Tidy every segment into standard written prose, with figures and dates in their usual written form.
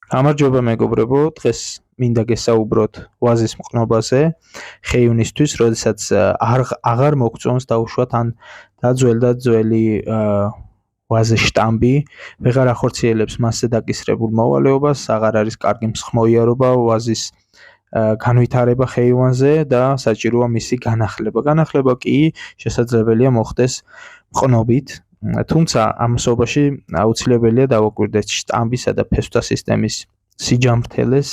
გამარჯობა მეგობრებო, დღეს მინდა გესაუბროთ ვაზის მყნობაზე ხეივნისთვის, როდესაც აღარ მოგწონს დაუშვათ ან დაძველი ვაზის შტამბი, ვეღარ ახორციელებს მასზე დაკისრებულ მოვალეობას, აღარ არის კარგი მსხმოიარობა ვაზის განვითარება ხეივანზე და საჭიროა მისი განახლება. განახლება კი შესაძლებელია მოხდეს მყნობით. თუმცა ამ მსობაში აუცილებელია დავაკვირდეთ შტამბისა და ფესვთა სისტემის სიჯამრთელეს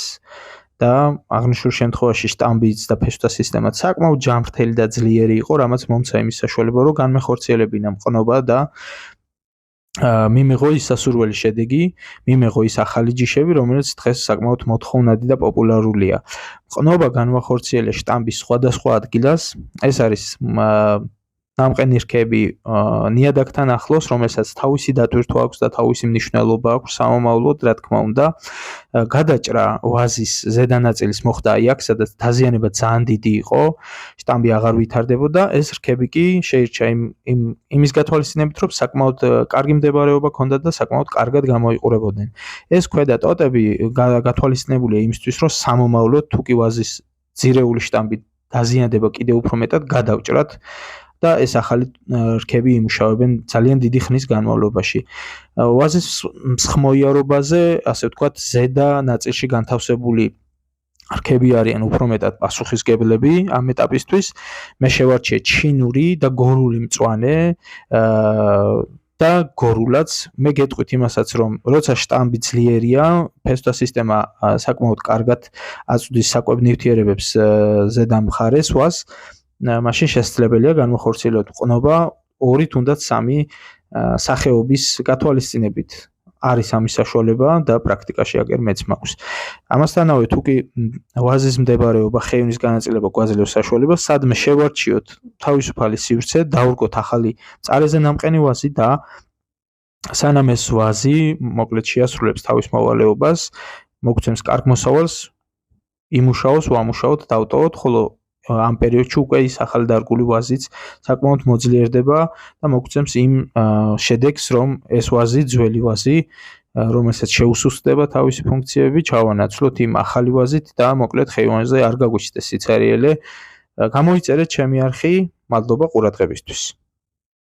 და აღნიშნულ შემთხვევაში შტამბიც და ფესვთა სისტემაც საკმაოდ ჯამრთელი და ძლიერი იყო, რამაც მომცა იმის საშუალება, რომ განმეხორციელებინა მყნობა და მიმეღო ის სასურველი შედეგი, მიმეღო ის ახალი ჯიშები, რომელიც დღეს საკმაოდ მოთხოვნადი და პოპულარულია. მყნობა განვახორციელე შტამბის სხვადასხვა ადგილას, ეს არის ნამყენი რქები ნიადაგთან ახლოს, რომელსაც თავისი დატვირთვა აქვს და თავისი მნიშვნელობა აქვს სამომავლოდ, რა თქმა უნდა. გადაჭრა ვაზის ზედა ნაწილის მოხდა აქ, სადაც დაზიანება ძალიან დიდი იყო, შტამბი აღარ ვითარდებოდა, ეს რქები კი შეირჩა იმის გათვალისწინებით, რომ საკმაოდ კარგი მდებარეობა ჰქონდათ და საკმაოდ კარგად გამოიყურებოდნენ. ეს ქვედა ტოტები გათვალისწინებულია იმისთვის, რომ სამომავლოდ თუ კი ვაზის ძირეული შტამბი დაზიანდება კიდევ უფრო მეტად გადავჭრათ და ეს ახალი რქები იმუშავებენ ძალიან დიდი ხნის განმავლობაში. ვაზის მსხმოიარობაზე, ასე ვთქვათ, ზედა ნაწილში განთავსებული რქები არიან უფრო მეტად პასუხისმგებლები ამ ეტაპისთვის. მე შევარჩიე ჩინური და გორული მწვანე და გორულაც. მე გეტყვით იმასაც, რომ როცა შტამბი ძლიერია, ფესვთა სისტემა საკმაოდ კარგად აწვდის საკვებ ნივთიერებებს ზედა მხარეს ვაზს, მაშინ შესაძლებელია განვახორციელოთ მყნობა 2 თუნდაც 3 სახეობის გათვალისწინებით. არის ამის საშუალება და პრაქტიკაში აგერ მეც მაქვს. ამასთანავე თუ კი ვაზის მდებარეობა ხეივნის განაწილება გვაძლევს საშუალებას, სადმე შევარჩიოთ თავისუფალი სივრცე, დავურგოთ ახალი მწარეზე ნამყენი ვაზი და სანამ ეს ვაზი მოკლედ შეასრულებს თავის მოვალეობას, მოგცემს კარგ მოსავალს, იმუშაოს, ვამუშაოთ, დავტოვოთ, ხოლო ამ პერიოდში უკვე ის ახალი დარგული ვაზიც საკმაოდ მოძლიერდება და მოგცემს იმ შედეგს, რომ ეს ვაზი, ძველი ვაზი, რომელსაც შეუსუსტდება თავისი ფუნქციები, ჩავანაცვლოთ იმ ახალი ვაზით და მოკლედ ხეივანზე არ გაგვიჩნდეს სიცარიელე. გამოიწერეთ ჩემი არხი, მადლობა ყურადღებისთვის.